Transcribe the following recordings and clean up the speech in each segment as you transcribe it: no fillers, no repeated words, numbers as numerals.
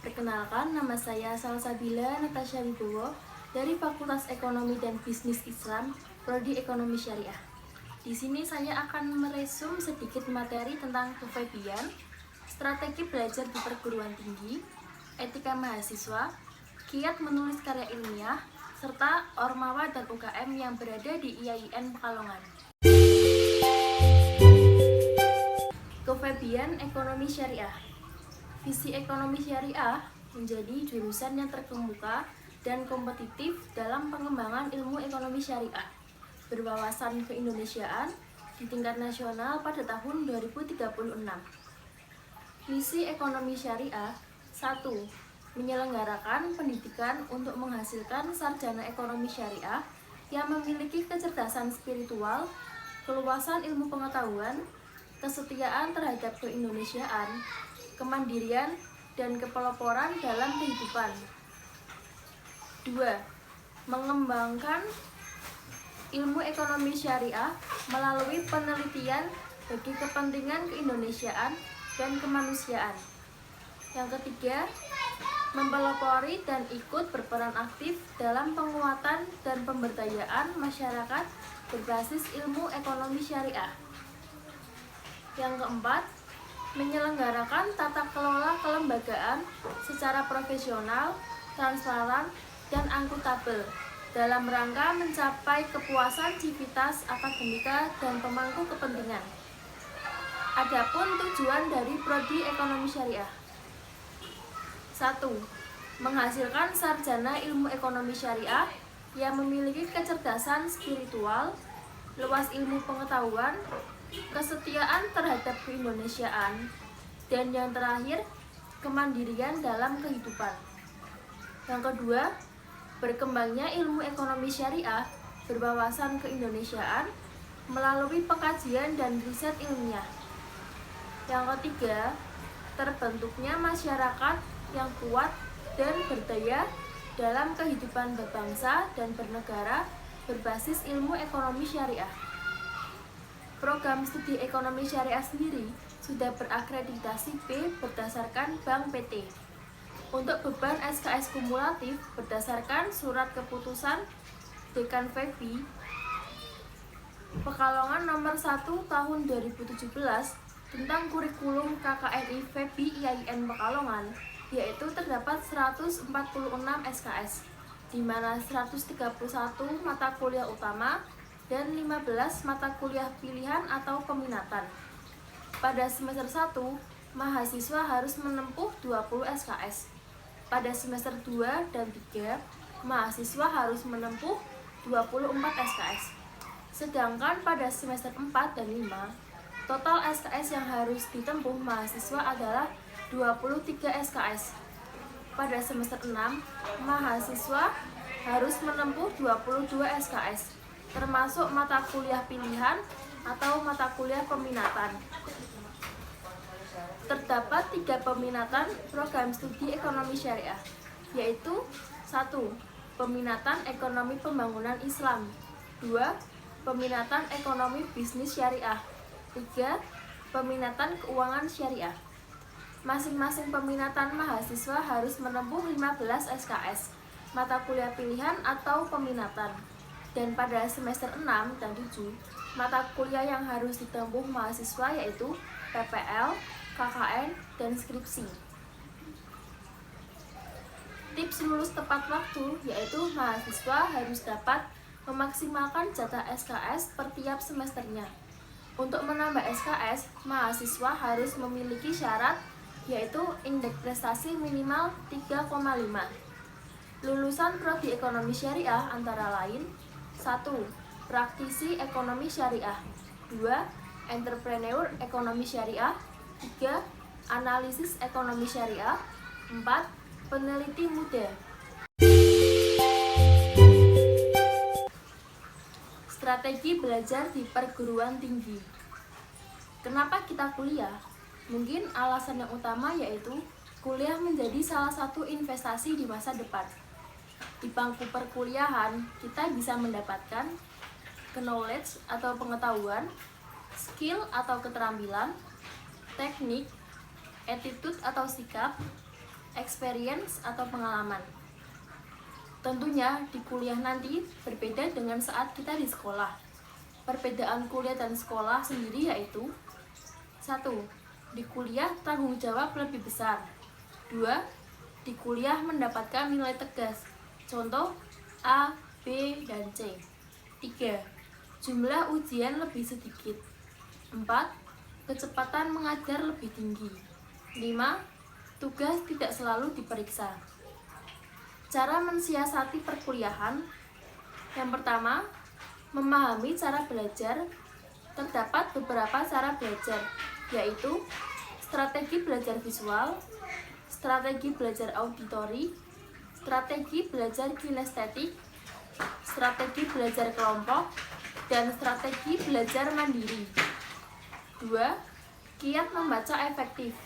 Perkenalkan, nama saya Salsabila Natasha Wibowo dari Fakultas Ekonomi dan Bisnis Islam, Prodi Ekonomi Syariah. Di sini saya akan meresum sedikit materi tentang keFEB-an, strategi belajar di perguruan tinggi, etika mahasiswa, kiat menulis karya ilmiah, serta Ormawa dan UKM yang berada di IAIN Pekalongan. keFEB-an Ekonomi Syariah. Visi ekonomi syariah menjadi jurusan yang terkemuka dan kompetitif dalam pengembangan ilmu ekonomi syariah, berwawasan keindonesiaan di tingkat nasional pada tahun 2036. Misi ekonomi syariah 1. Menyelenggarakan pendidikan untuk menghasilkan sarjana ekonomi syariah yang memiliki kecerdasan spiritual, keluasan ilmu pengetahuan, kesetiaan terhadap keindonesiaan, kemandirian, dan kepeloporan dalam kehidupan. 2. Mengembangkan ilmu ekonomi syariah melalui penelitian bagi kepentingan keindonesiaan dan kemanusiaan. Yang ketiga, mempelopori dan ikut berperan aktif dalam penguatan dan pemberdayaan masyarakat berbasis ilmu ekonomi syariah. Yang keempat, menyelenggarakan tata kelola kelembagaan secara profesional, transparan, dan akuntabel dalam rangka mencapai kepuasan civitas akademika dan pemangku kepentingan. Adapun tujuan dari Prodi Ekonomi Syariah 1. Menghasilkan sarjana ilmu ekonomi syariah yang memiliki kecerdasan spiritual, luas ilmu pengetahuan, kesetiaan terhadap keindonesiaan, dan yang terakhir, kemandirian dalam kehidupan. Yang kedua, berkembangnya ilmu ekonomi syariah berwawasan keindonesiaan melalui pengkajian dan riset ilmiah. Yang ketiga, terbentuknya masyarakat yang kuat dan berdaya dalam kehidupan berbangsa dan bernegara berbasis ilmu ekonomi syariah. Program studi ekonomi syariah sendiri sudah berakreditasi B berdasarkan Bank PT. Untuk beban SKS kumulatif berdasarkan surat keputusan Dekan FEB Pekalongan nomor 1 tahun 2017 tentang kurikulum KKNI FEB IAIN Pekalongan, yaitu terdapat 146 SKS, di mana 131 mata kuliah utama dan 15 mata kuliah pilihan atau peminatan. Pada semester 1, mahasiswa harus menempuh 20 SKS. Pada semester 2 dan 3, mahasiswa harus menempuh 24 SKS. Sedangkan pada semester 4 dan 5, total SKS yang harus ditempuh mahasiswa adalah 23 SKS. Pada semester 6, mahasiswa harus menempuh 22 SKS. Termasuk mata kuliah pilihan atau mata kuliah peminatan. Terdapat 3 peminatan program studi ekonomi syariah, yaitu 1. Peminatan ekonomi pembangunan Islam, 2. Peminatan ekonomi bisnis syariah, 3. Peminatan keuangan syariah. Masing-masing peminatan mahasiswa harus menempuh 15 SKS, mata kuliah pilihan atau peminatan. Dan pada semester 6 dan 7, mata kuliah yang harus ditempuh mahasiswa yaitu PPL, KKN, dan skripsi. Tips lulus tepat waktu yaitu mahasiswa harus dapat memaksimalkan jatah SKS per tiap semesternya. Untuk menambah SKS, mahasiswa harus memiliki syarat yaitu indeks prestasi minimal 3,5. Lulusan Prodi Ekonomi Syariah antara lain 1. Praktisi ekonomi syariah, 2. Entrepreneur ekonomi syariah, 3. Analisis ekonomi syariah, 4. Peneliti muda. Strategi belajar di perguruan tinggi. Kenapa kita kuliah? Mungkin alasan yang utama yaitu kuliah menjadi salah satu investasi di masa depan. Di bangku perkuliahan, kita bisa mendapatkan knowledge atau pengetahuan, skill atau keterampilan, teknik, attitude atau sikap, experience atau pengalaman. Tentunya di kuliah nanti berbeda dengan saat kita di sekolah. Perbedaan kuliah dan sekolah sendiri yaitu: 1. Di kuliah tanggung jawab lebih besar. 2. Di kuliah mendapatkan nilai tegas. Contoh A, B, dan C. 3. Jumlah ujian lebih sedikit. 4. Kecepatan mengajar lebih tinggi. 5. Tugas tidak selalu diperiksa. Cara mensiasati perkuliahan. Yang pertama, memahami cara belajar. Terdapat beberapa cara belajar, yaitu strategi belajar visual, strategi belajar auditori, strategi belajar kinestetik, strategi belajar kelompok, dan strategi belajar mandiri. 2. Kiat membaca efektif.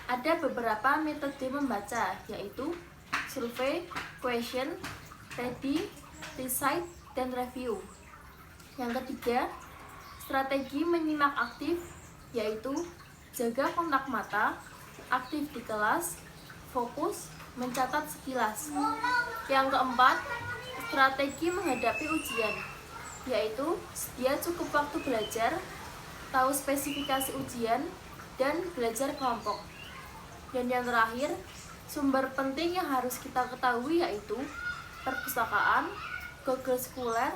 Ada beberapa metode membaca, yaitu survei, question, ready, recite, dan review. Yang ketiga, strategi menyimak aktif, yaitu jaga kontak mata, aktif di kelas, fokus, mencatat sekilas. Yang keempat, strategi menghadapi ujian, yaitu sedia cukup waktu belajar, tahu spesifikasi ujian, dan belajar kelompok. Dan yang terakhir, sumber penting yang harus kita ketahui yaitu perpustakaan, Google Scholar,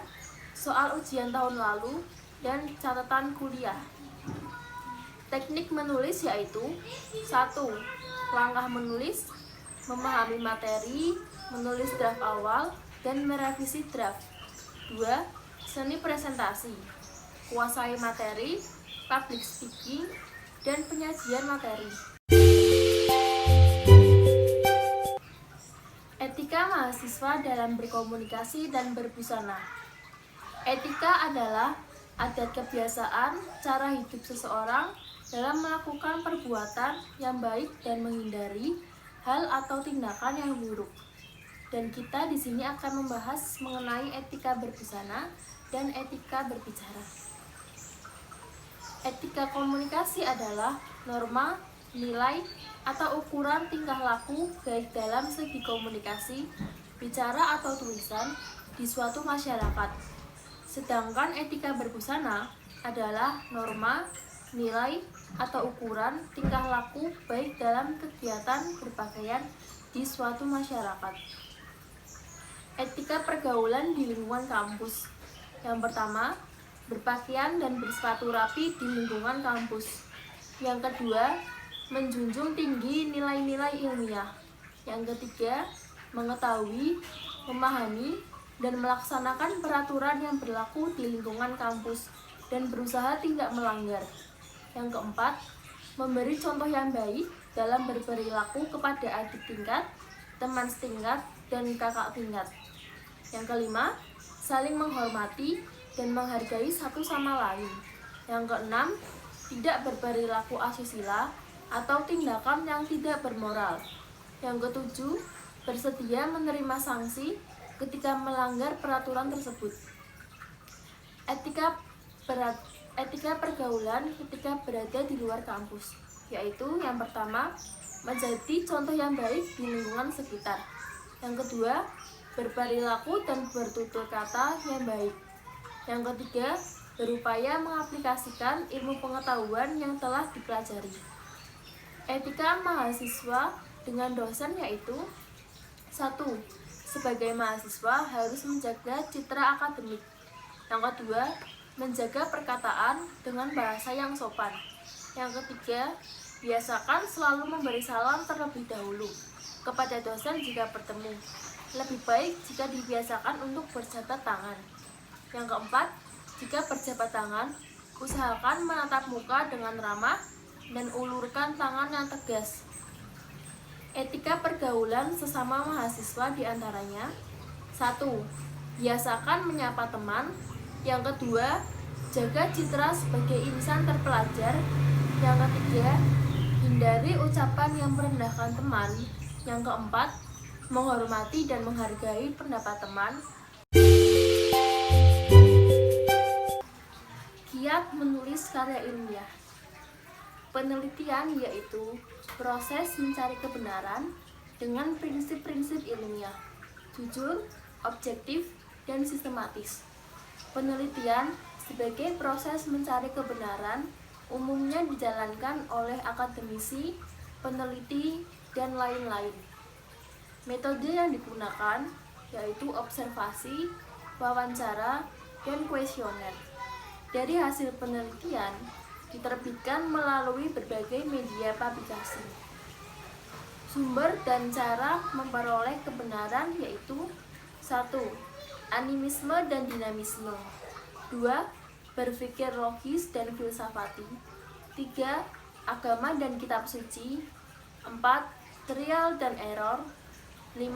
soal ujian tahun lalu, dan catatan kuliah. Teknik menulis yaitu: 1. Langkah menulis, memahami materi, menulis draft awal, dan merevisi draft. 2. Seni presentasi, kuasai materi, public speaking, dan penyajian materi. Etika mahasiswa dalam berkomunikasi dan berbusana. Etika adalah adat kebiasaan cara hidup seseorang dalam melakukan perbuatan yang baik dan menghindari hal atau tindakan yang buruk. Dan kita di sini akan membahas mengenai etika berbusana dan etika berbicara. Etika komunikasi adalah norma, nilai, atau ukuran tingkah laku baik dalam segi komunikasi, bicara atau tulisan di suatu masyarakat. Sedangkan etika berbusana adalah norma, nilai, atau ukuran tingkah laku baik dalam kegiatan berpakaian di suatu masyarakat. Etika pergaulan di lingkungan kampus. Yang pertama, berpakaian dan bersepatu rapi di lingkungan kampus. Yang kedua, menjunjung tinggi nilai-nilai ilmiah. Yang ketiga, mengetahui, memahami, dan melaksanakan peraturan yang berlaku di lingkungan kampus dan berusaha tidak melanggar. Yang keempat, memberi contoh yang baik dalam berperilaku kepada adik tingkat, teman setingkat, dan kakak tingkat. Yang kelima, saling menghormati dan menghargai satu sama lain. Yang keenam, tidak berperilaku asusila atau tindakan yang tidak bermoral. Yang ketujuh, bersedia menerima sanksi ketika melanggar peraturan tersebut. Etika pergaulan ketika berada di luar kampus, yaitu yang pertama, menjadi contoh yang baik di lingkungan sekitar. Yang kedua, berperilaku dan bertutur kata yang baik. Yang ketiga, berupaya mengaplikasikan ilmu pengetahuan yang telah dipelajari. Etika mahasiswa dengan dosen yaitu: 1. Sebagai mahasiswa harus menjaga citra akademik. Yang kedua, menjaga perkataan dengan bahasa yang sopan. Yang ketiga, biasakan selalu memberi salam terlebih dahulu kepada dosen jika bertemu. Lebih baik jika dibiasakan untuk berjabat tangan. Yang keempat, jika berjabat tangan, usahakan menatap muka dengan ramah dan ulurkan tangan yang tegas. Etika pergaulan sesama mahasiswa diantaranya: 1. Biasakan menyapa teman. Yang kedua, jaga citra sebagai insan terpelajar. Yang ketiga, hindari ucapan yang merendahkan teman. Yang keempat, menghormati dan menghargai pendapat teman. Kiat menulis karya ilmiah. Penelitian yaitu proses mencari kebenaran, dengan prinsip-prinsip ilmiah, jujur, objektif, dan sistematis. Penelitian sebagai proses mencari kebenaran umumnya dijalankan oleh akademisi, peneliti, dan lain-lain. Metode yang digunakan yaitu observasi, wawancara, dan kuesioner. Dari hasil penelitian diterbitkan melalui berbagai media publikasi. Sumber dan cara memperoleh kebenaran yaitu 1. Animisme dan dinamisme. 2. Berpikir logis dan filsafati. 3. Agama dan kitab suci. 4. Trial dan error. 5.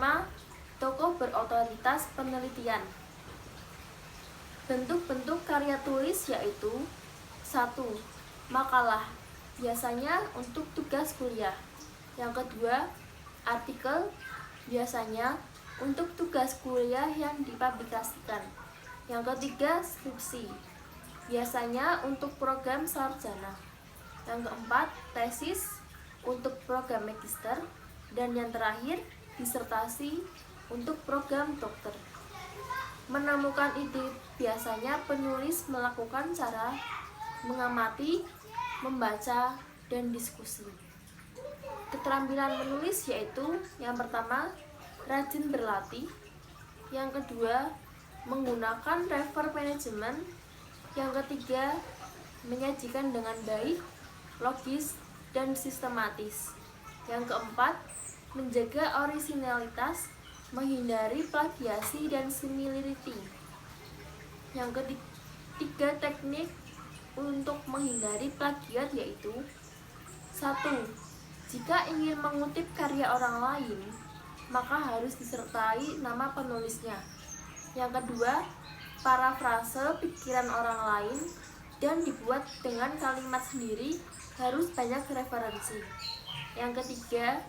Tokoh berotoritas penelitian. Bentuk-bentuk karya tulis yaitu 1. Makalah, biasanya untuk tugas kuliah. Yang kedua, artikel, biasanya untuk tugas kuliah yang dipublikasikan. Yang ketiga, skripsi, biasanya untuk program sarjana. Yang keempat, tesis untuk program magister. Dan yang terakhir, disertasi untuk program dokter. Menemukan ide biasanya penulis melakukan cara mengamati, membaca, dan diskusi. Keterampilan menulis yaitu yang pertama, rajin berlatih. Yang kedua, menggunakan refer management. Yang ketiga, menyajikan dengan baik, logis, dan sistematis. Yang keempat, menjaga orisinalitas, menghindari plagiasi dan similarity. Yang ketiga, teknik untuk menghindari plagiat yaitu 1. Jika ingin mengutip karya orang lain, maka harus disertai nama penulisnya. Yang kedua, parafrase pikiran orang lain dan dibuat dengan kalimat sendiri, harus banyak referensi. Yang ketiga,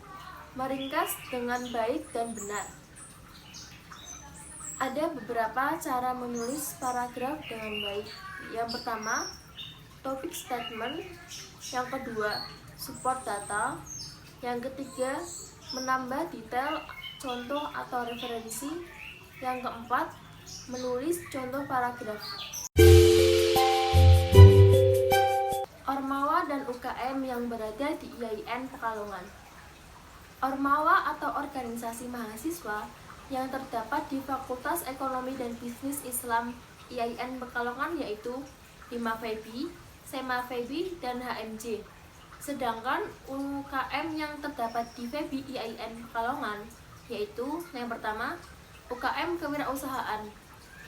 meringkas dengan baik dan benar. Ada beberapa cara menulis paragraf dengan baik. Yang pertama, topic statement. Yang kedua, support data. Yang ketiga, menambah detail, contoh atau referensi. Yang keempat, menulis contoh paragraf. Ormawa dan UKM yang berada di IAIN Pekalongan. Ormawa atau organisasi mahasiswa yang terdapat di Fakultas Ekonomi dan Bisnis Islam IAIN Pekalongan yaitu Hima FEBI, Sema FEBI, dan HMJ. Sedangkan UKM yang terdapat di FEBI IAIN Pekalongan yaitu yang pertama, UKM Kewirausahaan,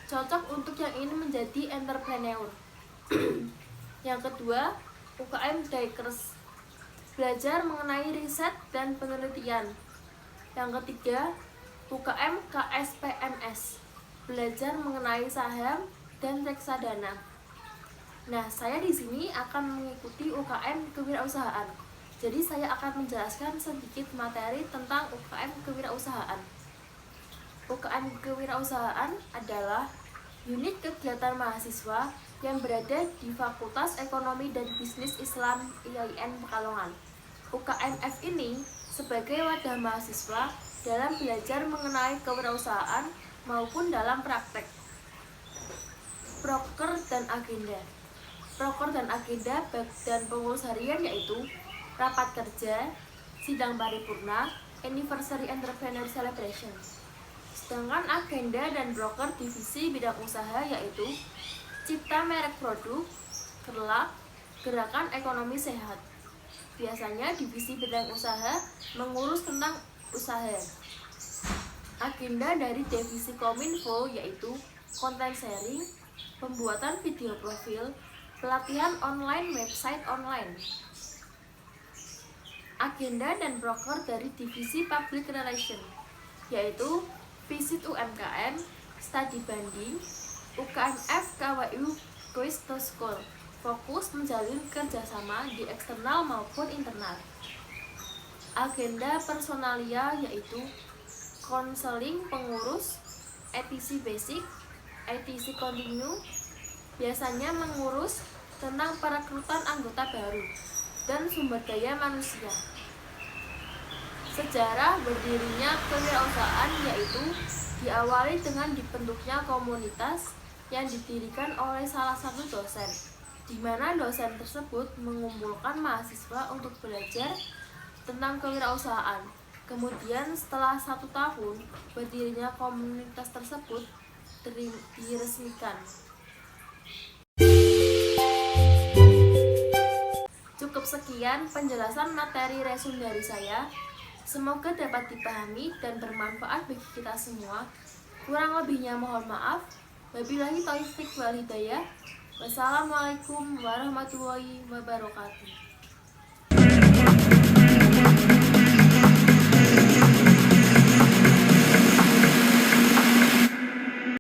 cocok untuk yang ingin menjadi entrepreneur. Yang kedua, UKM Dikers, belajar mengenai riset dan penelitian. Yang ketiga, UKM KSPMS, belajar mengenai saham dan reksadana. Nah, saya di sini akan mengikuti UKM Kewirausahaan. Jadi saya akan menjelaskan sedikit materi tentang UKM Kewirausahaan. UKM Kewirausahaan adalah unit kegiatan mahasiswa yang berada di Fakultas Ekonomi dan Bisnis Islam IAIN Pekalongan. UKMF ini sebagai wadah mahasiswa dalam belajar mengenai kewirausahaan maupun dalam praktek. Proker dan agenda. Proker dan agenda dan pengurus harian yaitu rapat kerja, sidang paripurna, anniversary entrepreneur celebration. Sedangkan agenda dan broker divisi bidang usaha yaitu cipta merek produk, kerlak, gerakan ekonomi sehat. Biasanya divisi bidang usaha mengurus tentang usaha. Agenda dari divisi Kominfo yaitu content sharing, pembuatan video profil, pelatihan online, website online. Agenda dan broker dari divisi Public Relation yaitu visit UMKM, studi banding, UKMF KWU Quiz to School, fokus menjalin kerjasama di eksternal maupun internal. Agenda personalia yaitu konseling pengurus, ETC basic, ETC continue, biasanya mengurus tentang perekrutan anggota baru dan sumber daya manusia. Sejarah berdirinya kewirausahaan yaitu diawali dengan dibentuknya komunitas yang didirikan oleh salah satu dosen, di mana dosen tersebut mengumpulkan mahasiswa untuk belajar tentang kewirausahaan. Kemudian setelah 1 tahun berdirinya komunitas tersebut diresmikan. Cukup sekian penjelasan materi resume dari saya. Semoga dapat dipahami dan bermanfaat bagi kita semua. Kurang lebihnya mohon maaf. Wabillahi taufiq wal hidayah. Wassalamualaikum warahmatullahi wabarakatuh.